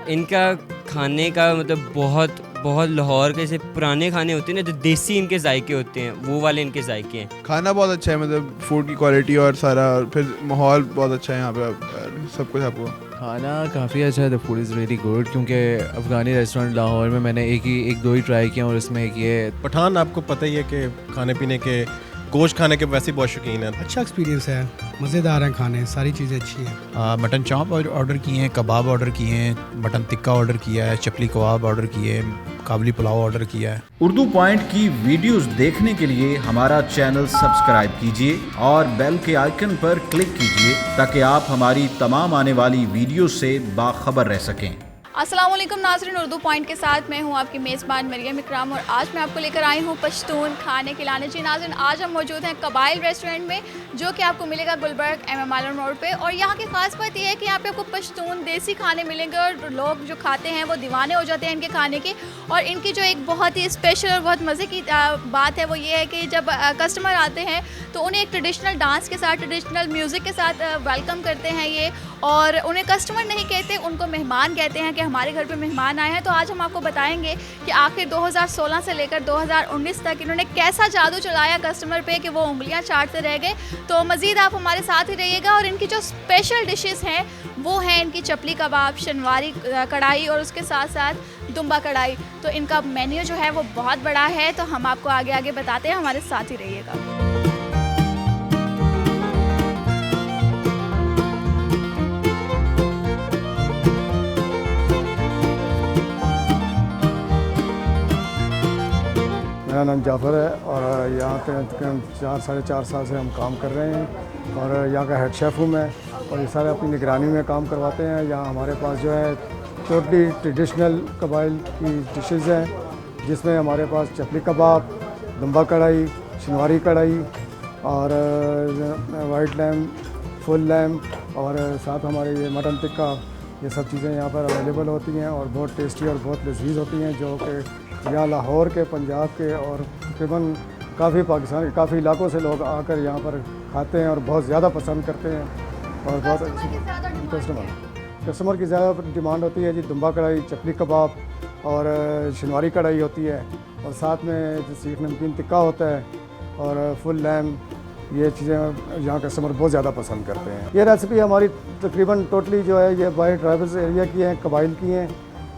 इनका खाने का मतलब बहुत बहुत लाहौर के जैसे पुराने खाने होते हैं ना, जो देसी इनके जायके होते हैं, वो वाले इनके जायके हैं। खाना बहुत अच्छा है, मतलब फूड की क्वालिटी और सारा, फिर माहौल बहुत अच्छा है यहाँ पे, सब कुछ आपको। खाना काफ़ी अच्छा है, the food is very good, क्योंकि अफ़गानी रेस्टोरेंट लाहौर में मैंने एक दो ही ट्राई किया और इसमें एक ये पठान आपको पता ही है कि खाने पीने के, गोश्त खाने के वैसे बहुत शौकीन है। अच्छा एक्सपीरियंस है, मज़ेदार हैं खाने, सारी चीज़ें अच्छी हैं। मटन चाप ऑर्डर किए हैं, कबाब ऑर्डर किए हैं, मटन टिक्का ऑर्डर किया है, चपली कबाब ऑर्डर किए हैं, काबली पुलाव ऑर्डर किया है। उर्दू पॉइंट की वीडियोस देखने के लिए हमारा चैनल सब्सक्राइब कीजिए और बेल के आइकन पर क्लिक कीजिए ताकि आप हमारी तमाम आने वाली वीडियो से बाखबर रह सकें। अस्सलाम वालेकुम नाज़रीन, उर्दू पॉइंट के साथ मैं हूं आपकी मेज़बान मरियम इकराम और आज मैं आपको लेकर आई हूं पश्तून खाने खिलाने। जी नाज़रीन, आज हम मौजूद हैं कबाइल रेस्टोरेंट में, जो कि आपको मिलेगा गुलबर्ग MM आलम रोड पे। और यहाँ की ख़ास बात यह है कि यहाँ पे आपको पश्तून देसी खाने मिलेंगे और लोग जो खाते हैं वो दीवाने हो जाते हैं इनके खाने के। और इनकी जो एक बहुत ही स्पेशल और बहुत मज़े की बात है वो ये है कि जब कस्टमर आते हैं तो उन्हें एक ट्रेडिशनल डांस के साथ, ट्रेडिशनल म्यूज़िक के साथ वेलकम करते हैं ये, और उन्हें कस्टमर नहीं कहते, उनको मेहमान कहते हैं कि हमारे घर पे मेहमान आए हैं। तो आज हम आपको बताएंगे कि आखिर 2016 से लेकर 2019 तक इन्होंने कैसा जादू चलाया कस्टमर पे कि वो उंगलियां चाटते रह गए। तो मज़ीद आप हमारे साथ ही रहिएगा। और इनकी जो स्पेशल डिशेस हैं वो हैं इनकी चपली कबाब, शनवारी कढ़ाई और उसके साथ साथ दुम्बा कढ़ाई। तो इनका मेन्यू जो है वो बहुत बड़ा है, तो हम आपको आगे आगे बताते हैं, हमारे साथ ही रहिएगा। मेरा नाम जाफ़र है और यहाँ पे 4-4.5 साल से हम काम कर रहे हैं और यहाँ का हेड शेफ़ हूँ मैं, और ये सारे अपनी निगरानी में काम करवाते हैं। यहाँ हमारे पास जो है टोटली ट्रेडिशनल कबाइल की डिशेज़ हैं, जिसमें हमारे पास चपली कबाब, दुम्बा कढ़ाई, शनवारी कढ़ाई और वाइट लैम, फुल लैम और साथ हमारे ये मटन टिक्का, ये सब चीज़ें यहाँ पर अवेलेबल होती हैं और बहुत टेस्टी और बहुत लजीज होती हैं, जो कि यहाँ लाहौर के, पंजाब के और तकरीबन काफ़ी पाकिस्तान, काफ़ी इलाकों से लोग आकर यहाँ पर खाते हैं और बहुत ज़्यादा पसंद करते हैं। और बहुत अच्छी कस्टमर की ज़्यादा डिमांड होती है जी, दुम्बा कढ़ाई, चपली कबाब और शनवारी कढ़ाई होती है, और साथ में सीख नमकीन टिक्का होता है और फुल लैम। ये चीज़ें यहाँ कस्टमर बहुत ज़्यादा पसंद करते हैं। ये रेसिपी हमारी तकरीबन टोटली जो है ये बाय ट्राइबल्स एरिया की हैं, कबाइल की हैं।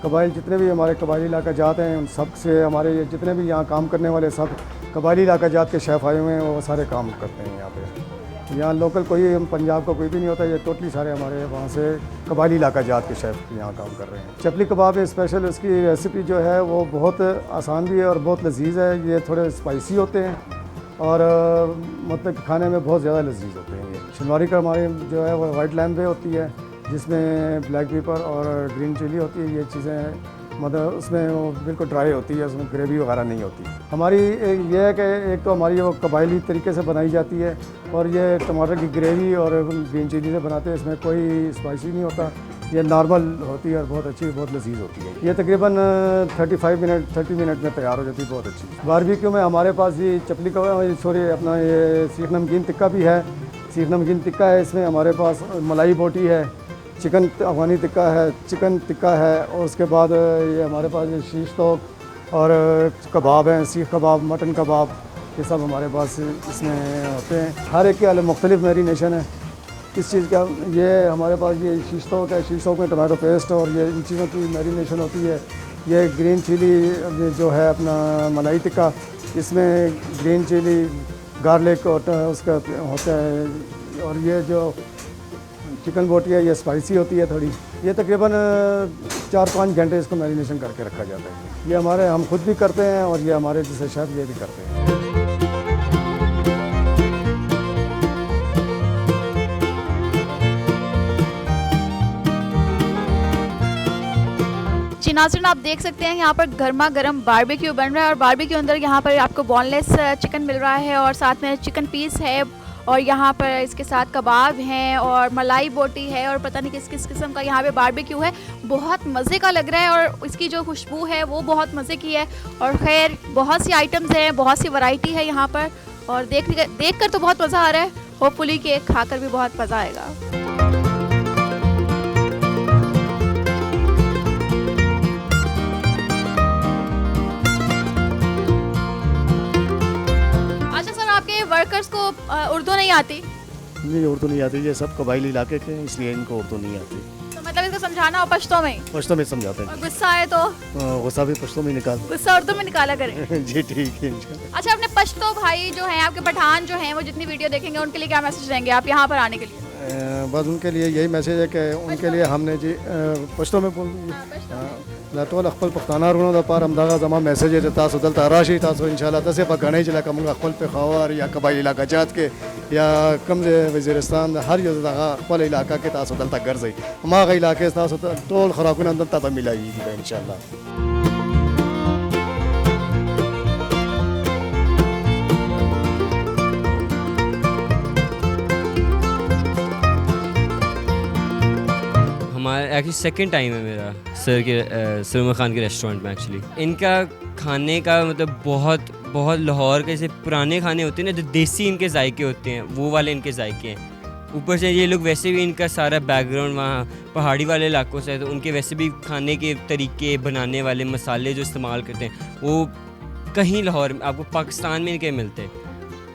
कबाइल जितने भी हमारे कबाइली इलाका जात हैं उन सब से, हमारे ये जितने भी यहाँ काम करने वाले सब कबाइली इलाका जात के शेफ़ आए हुए हैं, वो सारे काम करते हैं यहाँ पे। यहाँ लोकल कोई, हम पंजाब का कोई भी नहीं होता, ये टोटली सारे हमारे वहाँ से कबाइली इलाका जात के शेफ़ यहाँ काम कर रहे हैं। चपली कबाब में स्पेशल इसकी रेसिपी जो है वो बहुत आसान भी है और बहुत लजीज है। ये थोड़े स्पाइसी होते हैं और मतलब खाने में बहुत ज़्यादा लजीज होते हैं। ये शनवारी का हमारे जो है वो वाइट लैम पे होती है, जिसमें ब्लैक पेपर और ग्रीन चिली होती है। ये चीज़ें मतलब उसमें वो बिल्कुल ड्राई होती है, उसमें ग्रेवी वगैरह नहीं होती। हमारी ये है कि एक तो हमारी वो कबाइली तरीके से बनाई जाती है और ये टमाटर की ग्रेवी और ग्रीन चिली से बनाते हैं, इसमें कोई स्पाइसी नहीं होता, ये नॉर्मल होती है और बहुत अच्छी, बहुत लजीज होती है। ये तकरीबन 30 मिनट में तैयार हो जाती है, बहुत अच्छी। बारबेक्यू में हमारे पास ये चपली का अपना ये सीख नमकीन टिक्का भी है। सीख नमकीन टिक्का है, इसमें हमारे पास मलाई बोटी है, चिकन अफ़गानी टिक्का है, चिकन टिक्का है, और उसके बाद ये हमारे पास ये शीश तोक और कबाब हैं, सीख कबाब, मटन कबाब, ये सब हमारे पास इसमें होते हैं। हर एक के अलग मुख्तलिफ मैरिनेशन है इस चीज़ का। ये हमारे पास ये शीश तोक है, शीश तोक में टमाटो पेस्ट और ये इन चीज़ों की मैरिनेशन होती है। ये ग्रीन चिली जो है अपना मलाई टिक्का, इसमें ग्रीन चिली, गार्लिक और उसका होता है, और ये जो चिकन बोटी है ये स्पाइसी होती है थोड़ी। ये तकरीबन 4-5 घंटे इसको मैरिनेशन करके रखा जाता है। ये हमारे हम खुद भी करते हैं और ये हमारे जैसे शेफ़ ये भी करते हैं। जी नाज़रीन, आप देख सकते हैं यहाँ पर गर्मा गर्म बारबेक्यू बन रहा है और बारबेक्यू अंदर यहाँ पर आपको बोनलेस चिकन मिल रहा है और साथ में चिकन पीस है और यहाँ पर इसके साथ कबाब हैं और मलाई बोटी है और पता नहीं किस किस किस्म का यहाँ पे बारबेक्यू है। बहुत मज़े का लग रहा है और इसकी जो खुशबू है वो बहुत मज़े की है। और खैर बहुत सी आइटम्स हैं, बहुत सी वैरायटी है यहाँ पर और देख कर तो बहुत मज़ा आ रहा है। होपफुली केक खाकर भी बहुत मज़ा आएगा। उर्दू नहीं आती? नहीं, उर्दू नहीं आती, ये सब कबायली इलाके के हैं, इसलिए इनको उर्दू नहीं आती। तो मतलब इसको समझाना हो पश्तो में ही? पश्तो में समझाते हैं। और गुस्सा आए तो गुस्सा भी पश्तो में निकाल गुस्सा उर्दू में निकाला करें। जी ठीक है इंशाल्लाह। अच्छा, अपने पश्तो भाई जो हैं, आपके पठान जो हैं, वो जितनी वीडियो देखेंगे उनके लिए क्या मैसेज देंगे आप यहाँ पर आने के लिए? बस उनके लिए यही मैसेज है कि उनके लिए हमने जी पश्तो में बोल लातोल अखपल पख्ताना रुनो द पार अमदागा जमा मैसेज है तासो दल ताराशी तासो इंशाल्लाह तसे पर गणे जिला कम अखपल पे खवार या कबाइल इलाका जात के या कम वज़ीरिस्तान हर यो दगा अखपल इलाका के तासो दल तक गर्ज हमा ग इलाके तासो तोल खराकुन अंदर ता मिलाई इंशाल्लाह। हमारा एक्चुअली सेकंड टाइम है मेरा सर उमर खान के रेस्टोरेंट में। एक्चुअली इनका खाने का मतलब बहुत लाहौर के जैसे पुराने खाने होते हैं ना, जो देसी इनके जायके होते हैं, वो वाले इनके जायके हैं। ऊपर से ये लोग वैसे भी इनका सारा बैकग्राउंड वहाँ पहाड़ी वाले इलाकों से है, तो उनके वैसे भी खाने के तरीके, बनाने वाले मसाले जो इस्तेमाल करते हैं वो कहीं लाहौर में आपको पाकिस्तान में इनके मिलते हैं।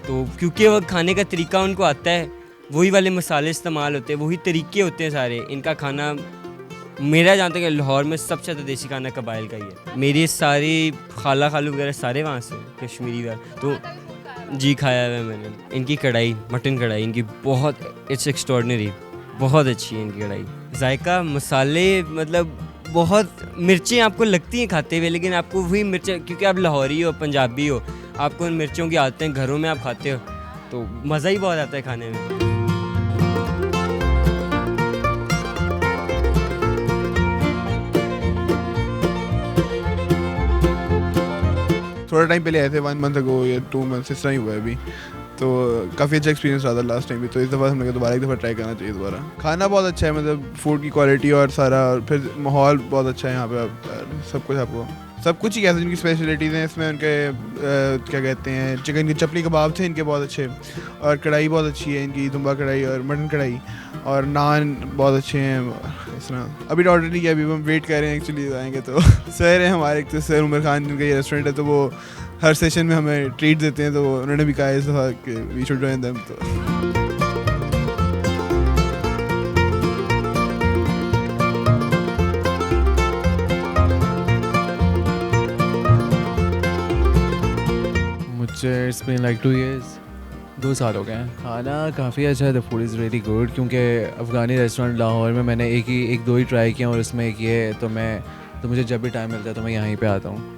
तो क्योंकि वो खाने का तरीका उनको आता है, वही वाले मसाले इस्तेमाल होते हैं, वही तरीके होते हैं सारे। इनका खाना मेरा जानते हैं कि लाहौर में सबसे ज़्यादा देसी खाना कबाइल का ही है। मेरी सारी खाला खालू वगैरह सारे वहाँ से कश्मीरी वाले, तो जी खाया हुआ है मैंने। इनकी कढ़ाई, मटन कढ़ाई इनकी बहुत इट्स एक्स्ट्रॉर्डिनरी, बहुत अच्छी है इनकी कढ़ाई। जायका मसाले मतलब बहुत मिर्चें आपको लगती हैं खाते हुए, लेकिन आपको वही मिर्चें, क्योंकि आप लाहौरी हो, पंजाबी हो, आपको उन मिर्चों की आदतें घरों में आप खाते हो, तो मज़ा ही बहुत आता है खाने में। थोड़ा टाइम पहले आए थे, 1 मंथ अगो या 2 मंथ इस तरह ही हुआ है अभी, तो काफ़ी अच्छा एक्सपीरियंस रहा था लास्ट टाइम भी। तो इस दफ़ा हमने कहा दोबारा एक दफ़ा ट्राई करना चाहिए दोबारा। खाना बहुत अच्छा है, मतलब फूड की क्वालिटी और सारा, फिर माहौल बहुत अच्छा है यहाँ पे, सब कुछ आपको सब कुछ ही कहते हैं। इनकी स्पेशलिटीज़ हैं इसमें, उनके क्या कहते हैं, चिकन के चपली कबाब थे इनके बहुत अच्छे, और कढ़ाई बहुत अच्छी है इनकी, दुम्बा कढ़ाई और मटन कढ़ाई, और नान बहुत अच्छे हैं। इस तरह अभी ऑर्डर नहीं किया, अभी हम वेट कर रहे हैं एक्चुअली आएंगे। तो सर है हमारे, तो सर उमर खान जिनका ये रेस्टोरेंट है, तो वो हर सेशन में हमें ट्रीट देते हैं, तो उन्होंने भी कहा इस दफ़ा कि वी शुड जॉइन देम। तो मुझे इट्स बीन लाइक 2 years, 2 साल हो गए हैं। खाना काफ़ी अच्छा है, the food is really good, क्योंकि अफ़गानी रेस्टोरेंट लाहौर में मैंने एक दो ही ट्राई किया, और उसमें एक ये तो मुझे जब भी टाइम मिलता है तो मैं यहीं पे आता हूँ।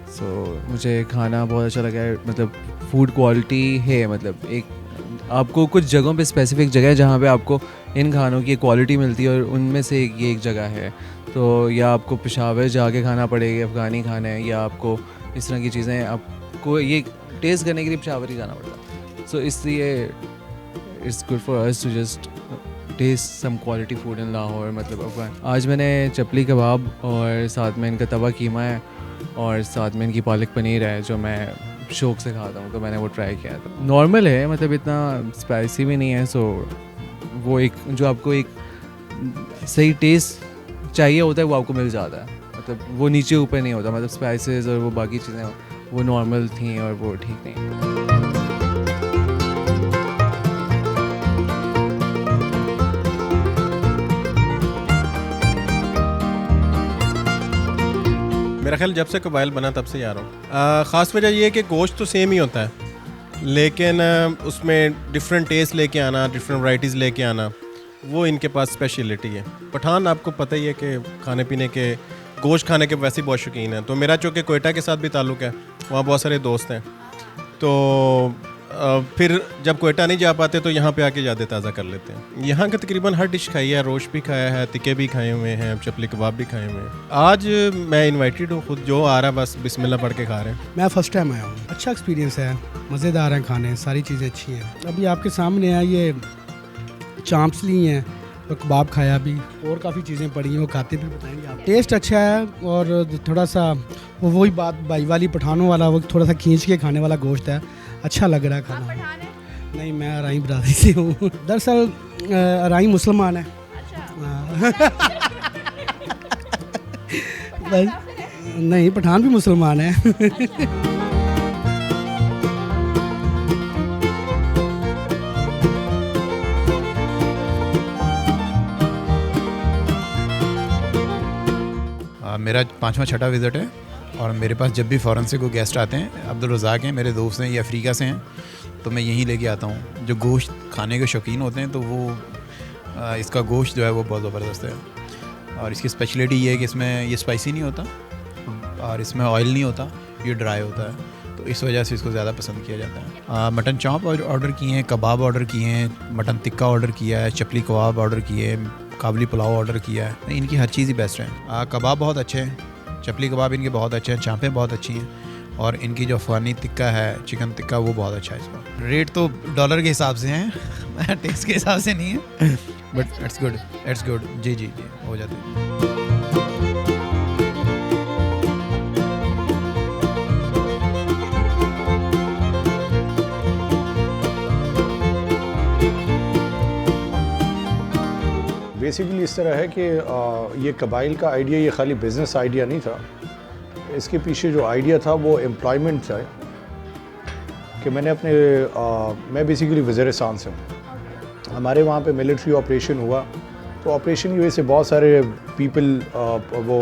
सो मुझे खाना बहुत अच्छा लगा है, मतलब फूड क्वालिटी है, मतलब एक आपको कुछ जगहों पे स्पेसिफिक जगह है जहाँ पे आपको इन खानों की क्वालिटी मिलती है, और उनमें से एक जगह है। तो या आपको पेशावर जाके खाना पड़ेगा अफ़गानी खाना है, या आपको इस तरह की चीज़ें आपको ये टेस्ट करने के लिए पेशावर ही जाना पड़ता है। सो इसलिए it's good for us to just test some quality food in Lahore, मतलब अफ़गान। आज मैंने चपली कबाब और साथ में इनका तवा कीमा है, और साथ में इनकी पालक पनीर है जो मैं शौक़ से खाता हूँ, तो मैंने वो ट्राई किया था। नॉर्मल है, मतलब इतना स्पाइसी भी नहीं है। सो वो एक जो आपको एक सही टेस्ट चाहिए होता है वो आपको मिल जाता है, मतलब वो नीचे ऊपर नहीं होता, मतलब स्पाइसेस और वो बाकी चीज़ें वो नॉर्मल थी और वो ठीक नहीं। मेरा ख्याल जब से कबाइल बना तब से ही आ रहा हूँ। ख़ास वजह ये है कि गोश्त तो सेम ही होता है, लेकिन उसमें डिफरेंट टेस्ट लेके आना, डिफरेंट वैराइटीज़ लेके आना, वो इनके पास स्पेशलिटी है। पठान आपको पता ही है कि खाने पीने के, गोश्त खाने के वैसे ही बहुत शौकीन है। तो मेरा चूँकि कोयटा के साथ भी ताल्लुक़ है, वहाँ बहुत सारे दोस्त हैं, तो फिर जब कोयटा नहीं जा पाते तो यहाँ पे आके यादें ताज़ा कर लेते हैं। यहाँ के तकरीबन हर डिश खाई है, रोश भी खाया है, तिक्के भी खाए हुए हैं, चपली कबाब भी खाए हुए हैं। आज मैं इनवाइटेड हूँ, खुद जो आ रहा बस बिस्मिल्लाह पढ़ के खा रहे हैं। मैं फ़र्स्ट टाइम आया हूँ, अच्छा एक्सपीरियंस है, मज़ेदार हैं खाने, सारी चीज़ें अच्छी हैं। अभी आपके सामने है ये चांप्स ली हैं और कबाब खाया भी, और काफ़ी चीज़ें पड़ी हैं, वो खाते भी बताएंगे आप। टेस्ट अच्छा है, और थोड़ा सा वही बात भाई वाली पठानों वाला, वो थोड़ा सा खींच के खाने वाला गोश्त है, अच्छा लग रहा है खाना। नहीं, मैं अराई बरादरी से हूँ। दरअसल अराई मुसलमान है। बस नहीं, पठान भी मुसलमान है। मेरा 5वां छठा विज़िट है और मेरे पास जब भी फ़ॉरेन से कोई गेस्ट आते हैं, अब्दुल रज़ाक हैं मेरे दोस्त हैं, ये अफ्रीका से हैं, तो मैं यहीं लेके आता हूँ। जो गोश्त खाने के शौकीन होते हैं तो वो इसका गोश्त जो है वो बहुत ज़बरदस्त है और इसकी स्पेशलिटी ये है कि इसमें ये स्पाइसी नहीं होता और इसमें ऑयल नहीं होता, ये ड्राई होता है, तो इस वजह से इसको ज़्यादा पसंद किया जाता है। मटन चॉप ऑर्डर किए हैं, कबाब ऑर्डर किए हैं, मटन टिक्का ऑर्डर किया है, चपली कबाब ऑर्डर किए हैं, काबली पुलाव ऑर्डर किया है। इनकी हर चीज़ ही बेस्ट है। कबाब बहुत अच्छे हैं, चपली कबाब इनके बहुत अच्छे हैं, चाँपें बहुत अच्छी हैं और इनकी जो अफ़गानी टिक्का है, चिकन टिक्का, वो बहुत अच्छा है। इसका रेट तो डॉलर के हिसाब से हैं टेस्ट के हिसाब से नहीं है, बट इट्स गुड। जी जी जी हो जाते हैं। बेसिकली इस तरह है कि ये कबाइल का आइडिया ये खाली बिज़नेस आइडिया नहीं था, इसके पीछे जो आइडिया था वो एम्प्लॉयमेंट था कि मैंने मैं बेसिकली वज़ीरिस्तान से हूँ। हमारे वहाँ पे मिलिट्री ऑपरेशन हुआ, तो ऑपरेशन की वजह से बहुत सारे पीपल वो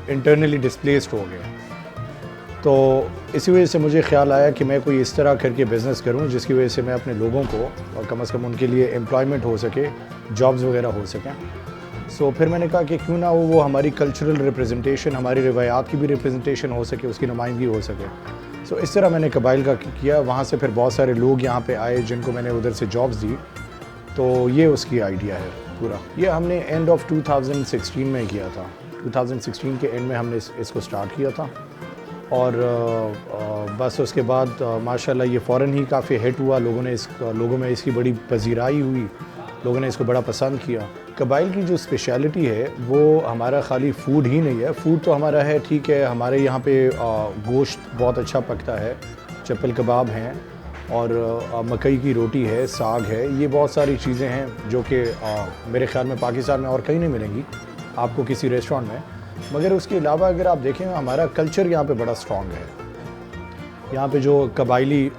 इंटरनली डिस्प्लेस्ड हो गए, तो इसी वजह से मुझे ख्याल आया कि मैं कोई इस तरह करके बिज़नेस करूं जिसकी वजह से मैं अपने लोगों को और कम से कम उनके लिए एम्प्लॉयमेंट हो सके, जॉब्स वगैरह हो सकें। सो फिर मैंने कहा कि क्यों ना वो हमारी कल्चरल रिप्रेजेंटेशन, हमारी रिवायात की भी रिप्रेजेंटेशन हो सके, उसकी नुमाइंदगी हो सके। सो इस तरह मैंने कबाइल का किया। वहाँ से फिर बहुत सारे लोग यहाँ पे आए जिनको मैंने उधर से जॉब्स दी, तो ये उसकी आइडिया है पूरा। ये हमने एंड ऑफ 2016 में किया था। 2016 के एंड में हमने इसको स्टार्ट किया था और बस उसके बाद माशाल्लाह ये फ़ौरन ही काफ़ी हिट हुआ। लोगों में इसकी बड़ी पजीराई हुई, लोगों ने इसको बड़ा पसंद किया। कबाइल की जो स्पेशलिटी है वो हमारा खाली फ़ूड ही नहीं है। फ़ूड तो हमारा है, ठीक है, हमारे यहाँ पे गोश्त बहुत अच्छा पकता है, चप्पल कबाब हैं और मकई की रोटी है, साग है, ये बहुत सारी चीज़ें हैं जो कि मेरे ख़्याल में पाकिस्तान में और कहीं नहीं मिलेंगी आपको किसी रेस्टोरेंट में। मगर उसके अलावा अगर आप देखें, हमारा कल्चर यहाँ पे बड़ा स्ट्रॉन्ग है। यहाँ पे जो कबाइली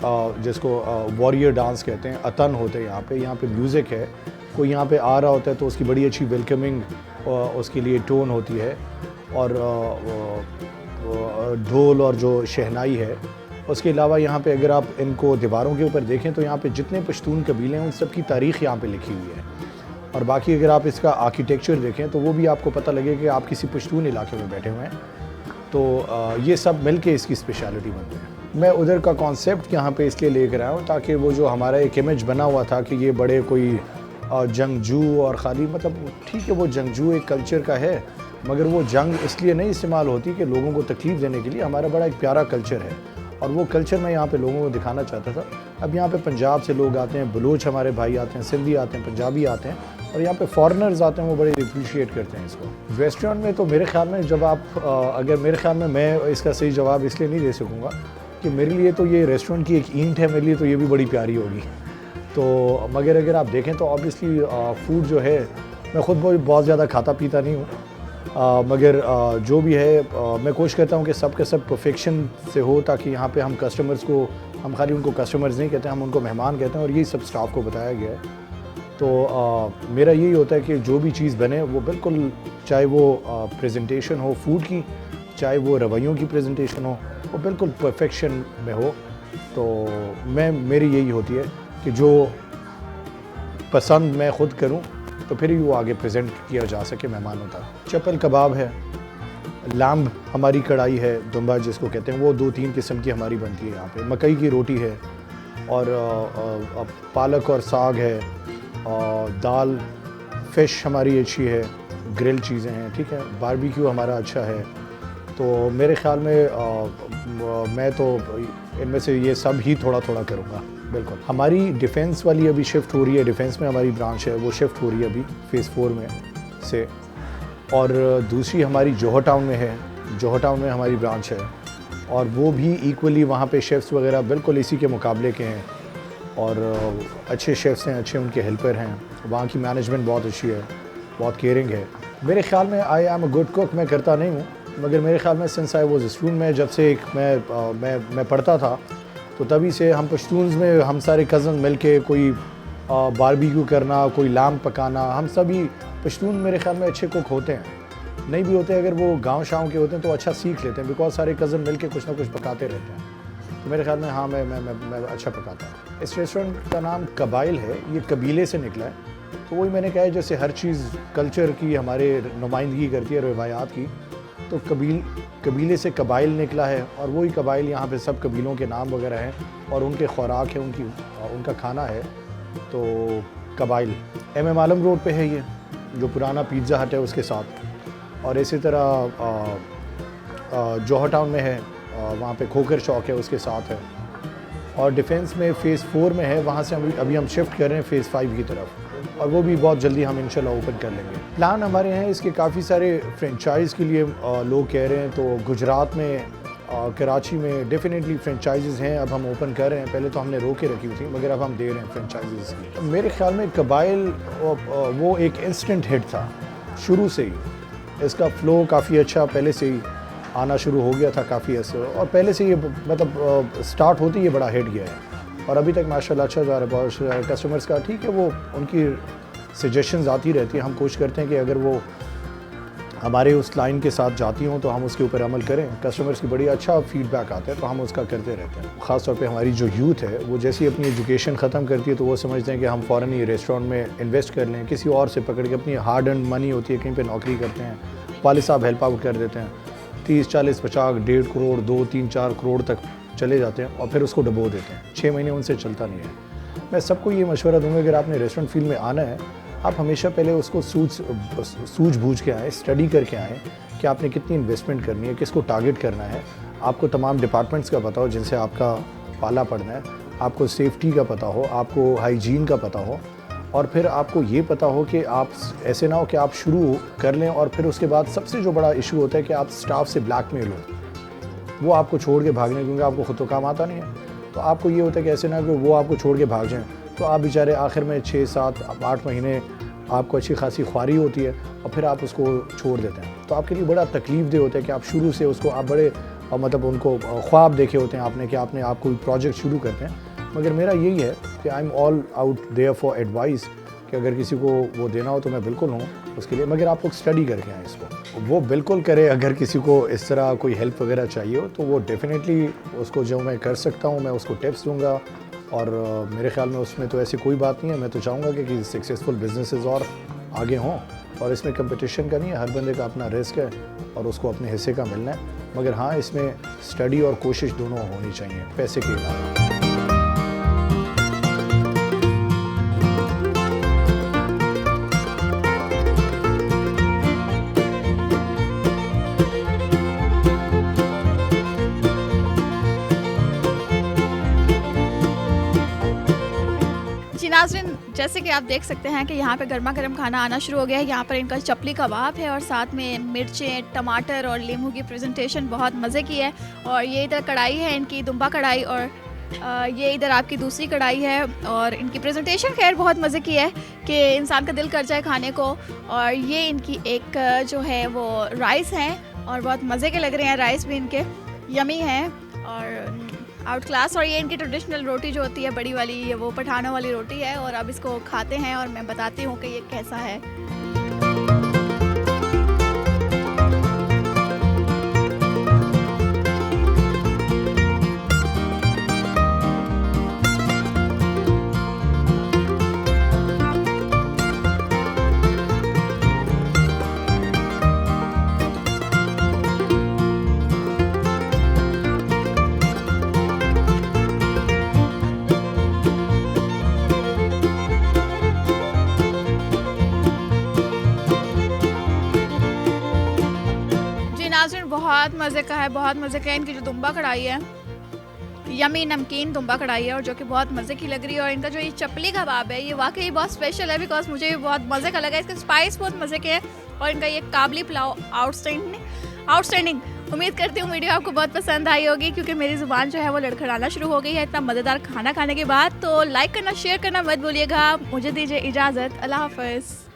जिसको वॉरियर डांस कहते हैं, अतन होते हैं यहाँ पे म्यूज़िक है, कोई यहाँ पे आ रहा होता है तो उसकी बड़ी अच्छी वेलकमिंग उसके लिए टोन होती है और ढोल और जो शहनाई है। उसके अलावा यहाँ पे अगर आप इनको दीवारों के ऊपर देखें तो यहाँ पे जितने पश्तून कबीले हैं उन सब की तारीख़ यहाँ पे लिखी हुई है। और बाकी अगर आप इसका आर्किटेक्चर देखें तो वो भी आपको पता लगेगा कि आप किसी पश्तून इलाके में बैठे हुए हैं। तो ये सब मिल के इसकी स्पेशलिटी बनती है। मैं उधर का कॉन्सेप्ट यहाँ पे इसलिए लेकर आया हूँ ताकि वो जो हमारा एक इमेज बना हुआ था कि ये बड़े कोई जंगजू और ख़ाली, मतलब ठीक है वो जंगजू एक कल्चर का है, मगर वो जंग इसलिए नहीं इस्तेमाल होती कि लोगों को तकलीफ़ देने के लिए। हमारा बड़ा एक प्यारा कल्चर है और वो कल्चर मैं यहाँ पे लोगों को दिखाना चाहता था। अब यहाँ पे पंजाब से लोग आते हैं, बलूच हमारे भाई आते हैं, सिंधी आते हैं, पंजाबी आते हैं और यहाँ पे फॉरेनर्स आते हैं, वो बड़े अप्रिशिएट करते हैं इसको। रेस्टोरेंट में तो मेरे ख्याल में जब आप अगर मेरे ख्याल में मैं इसका सही जवाब इसलिए नहीं दे सकूँगा कि मेरे लिए तो ये रेस्टोरेंट की एक ईंट है, मेरे लिए तो ये भी बड़ी प्यारी होगी। तो मगर अगर आप देखें तो ऑब्वियसली फ़ूड जो है, मैं ख़ुद बहुत ज़्यादा खाता पीता नहीं हूँ, मगर जो भी है मैं कोशिश करता हूँ कि सब के सब परफेक्शन से हो, ताकि यहाँ पे हम कस्टमर्स को, हम खाली उनको कस्टमर्स नहीं कहते, हम उनको मेहमान कहते हैं और यही सब स्टाफ को बताया गया है। तो मेरा यही होता है कि जो भी चीज़ बने वो बिल्कुल, चाहे वो प्रेजेंटेशन हो फूड की, चाहे वो रवैयों की प्रेजेंटेशन हो, वो बिल्कुल परफेक्शन में हो। तो मेरी यही होती है कि जो पसंद मैं ख़ुद करूं तो फिर ही वो आगे प्रेजेंट किया जा सके मेहमानों तक। चप्पल कबाब है, लैम्ब हमारी कढ़ाई है, दुम्बा जिसको कहते हैं, वो 2-3 किस्म की हमारी बनती है यहाँ पे। मकई की रोटी है और पालक और साग है, दाल, फ़िश हमारी अच्छी है, ग्रिल चीज़ें हैं, ठीक है, बारबेक्यू हमारा अच्छा है। तो मेरे ख़्याल में मैं तो इनमें से ये सब ही थोड़ा थोड़ा करूँगा। बिल्कुल। हमारी डिफेंस वाली अभी शिफ्ट हो रही है, डिफेंस में हमारी ब्रांच है, वो शिफ्ट हो रही है अभी फ़ेज़ 4 में से। और दूसरी हमारी जोहर टाउन में है, जोहर टाउन में हमारी ब्रांच है और वो भी इक्वली वहाँ पे शेफ़्स वगैरह बिल्कुल इसी के मुकाबले के हैं और अच्छे शेफ़्स हैं, अच्छे उनके हेल्पर हैं। वहाँ की मैनेजमेंट बहुत अच्छी है, बहुत केयरिंग है। मेरे ख़्याल में I am a good cook, मैं करता नहीं हूँ, मगर मेरे ख़्याल में since I was a student, में जब से मैं पढ़ता था तो तभी से हम पश्तून्स में हम सारे कज़न मिल के कोई बारबेक्यू करना, कोई लैम्ब पकाना, हम सभी पश्तून मेरे ख़्याल में अच्छे कुक होते हैं। नहीं भी होते, अगर वो गांव शाम के होते हैं तो अच्छा सीख लेते हैं, बिकॉज सारे कज़न मिल के कुछ ना कुछ पकाते रहते हैं। तो मेरे ख्याल में हाँ मैं अच्छा पकाता हूँ। इस रेस्टोरेंट का नाम कबाइल है, ये कबीले से निकला है। तो वही मैंने कहा है, जैसे हर चीज़ कल्चर की हमारे नुमाइंदगी करती है, रवायात की, तो कबीले से कबाइल निकला है, और वही कबाइल यहाँ पे सब कबीलों के नाम वगैरह हैं और उनके खुराक है, उनका खाना है। तो कबाइल MM आलम रोड पे है ये, जो पुराना पिज़्ज़ा हट है उसके साथ। और इसी तरह जौहर टाउन में है, वहाँ पे खोकर चौक है उसके साथ है। और डिफेंस में फ़ेज़ 4 में है, वहाँ से अभी हम शिफ्ट कर रहे हैं फ़ेज़ 5 की तरफ, और वो भी बहुत जल्दी हम इंशाल्लाह ओपन कर लेंगे। प्लान हमारे हैं इसके काफ़ी सारे फ्रेंचाइज़ के लिए लोग कह रहे हैं। तो गुजरात में, कराची में डेफिनेटली फ्रेंचाइज़ हैं, अब हम ओपन कर रहे हैं। पहले तो हमने रोक के रखी हुई थी, मगर अब हम दे रहे हैं फ्रेंचाइज़ की। मेरे ख्याल में कबाइल वो एक इंस्टेंट हिट था शुरू से ही। इसका फ़्लो काफ़ी अच्छा पहले से ही आना शुरू हो गया था काफ़ी ऐसे, और पहले से ये मतलब स्टार्ट होती ये बड़ा हिट गया है, और अभी तक माशाल्लाह अच्छा जा रहा है। बहुत कस्टमर्स का ठीक है, वो उनकी सजेशंस आती रहती है। हम कोशिश करते हैं कि अगर वो हमारे उस लाइन के साथ जाती हों तो हम उसके ऊपर अमल करें। कस्टमर्स की बड़ी अच्छा फीडबैक आता है, तो हम उसका करते रहते हैं। ख़ास तौर पे हमारी जो यूथ है, वो जैसे ही अपनी एजुकेशन ख़त्म करती है तो वो समझते हैं कि हम फ़ौरन ही रेस्टोरेंट में इन्वेस्ट कर लें, किसी और से पकड़ के। अपनी हार्ड अर्न मनी होती है, कहीं पे नौकरी करते हैं, वालिद साहब हेल्प आउट कर देते हैं, 30, 40, 50, 1.5 करोड़, 2, 3, 4 करोड़ तक चले जाते हैं, और फिर उसको डबो देते हैं। 6 महीने उनसे चलता नहीं है। मैं सबको ये मशवरा दूँगा, अगर आपने रेस्टोरेंट फील्ड में आना है, आप हमेशा पहले उसको सूझ के आएँ, स्टडी करके आएँ कि आपने कितनी इन्वेस्टमेंट करनी है, किसको टारगेट करना है। आपको तमाम डिपार्टमेंट्स का पता हो जिनसे आपका पाला पड़ना है, आपको सेफ्टी का पता हो, आपको हाइजीन का पता हो, और फिर आपको ये पता हो कि आप ऐसे ना हो कि आप शुरू कर लें और फिर उसके बाद सबसे जो बड़ा इशू होता है कि आप स्टाफ से ब्लैकमेल हो, वो आपको छोड़ के भागने, क्योंकि आपको खुद तो काम आता नहीं है। तो आपको ये होता है कि ऐसे ना कि वो आपको छोड़ के भाग जाएँ, तो आप बेचारे आखिर में 6, 7, 8 महीने आपको अच्छी खासी ख्वारी होती है, और फिर आप उसको छोड़ देते हैं। तो आपके लिए बड़ा तकलीफ दे होता है कि आप शुरू से उसको आप बड़े मतलब उनको ख्वाब देखे होते हैं आपने कि आपने आप कोई प्रोजेक्ट शुरू करते हैं। मगर मेरा यही है कि I am all out there for advice, कि अगर किसी को वो देना हो तो मैं बिल्कुल हूँ उसके लिए। मगर आप लोग स्टडी करके आएँ इसको, वो बिल्कुल करे। अगर किसी को इस तरह कोई हेल्प वगैरह चाहिए हो तो वो डेफिनेटली उसको जो मैं कर सकता हूँ मैं उसको टिप्स दूँगा, और मेरे ख्याल में उसमें तो ऐसी कोई बात नहीं है। मैं तो चाहूँगा कि सक्सेसफुल बिजनेसेस और आगे हों, और इसमें कंपटीशन का नहीं है, हर बंदे का अपना रिस्क है और उसको अपने हिस्से का मिलना है। मगर हाँ, इसमें स्टडी और कोशिश दोनों होनी चाहिए पैसे के अलावा। नाज़रीन, जैसे कि आप देख सकते हैं कि यहाँ पे गर्मा गर्म खाना आना शुरू हो गया है। यहाँ पर इनका चपली कबाब है और साथ में मिर्चें, टमाटर और लीमू की प्रेजेंटेशन बहुत मज़े की है। और ये इधर कढ़ाई है इनकी, दुम्बा कढ़ाई, और ये इधर आपकी दूसरी कढ़ाई है। और इनकी प्रेजेंटेशन खैर बहुत मज़े की है कि इंसान का दिल कर जाए खाने को। और ये इनकी एक जो है वो राइस हैं, और बहुत मज़े के लग रहे हैं राइस भी इनके, यमी हैं और आउट क्लास। और ये इनकी ट्रेडिशनल रोटी जो होती है बड़ी वाली, ये वो पठानों वाली रोटी है। और अब इसको खाते हैं और मैं बताती हूँ कि ये कैसा है। बहुत मज़े का है, बहुत मज़े का है। इनकी जो दुम्बा कढ़ाई है, यमी नमकीन दुम्बा कढ़ाई है, और जो कि बहुत मज़े की लग रही है। और इनका जो ये चपली कबाब है, ये वाकई बहुत स्पेशल है, बिकॉज मुझे बहुत मज़े का लगा। इसका स्पाइस बहुत मज़े के है, और इनका ये काबली पुलाव आउटस्टैंडिंग। उम्मीद करती हूँ वीडियो आपको बहुत पसंद आई होगी, क्योंकि मेरी ज़ुबान जो है वो लड़खड़ाना शुरू हो गई है इतना मज़ेदार खाना खाने के बाद। तो लाइक करना, शेयर करना मत भूलिएगा। मुझे दीजिए इजाज़त, अल्लाह हाफ़िज़।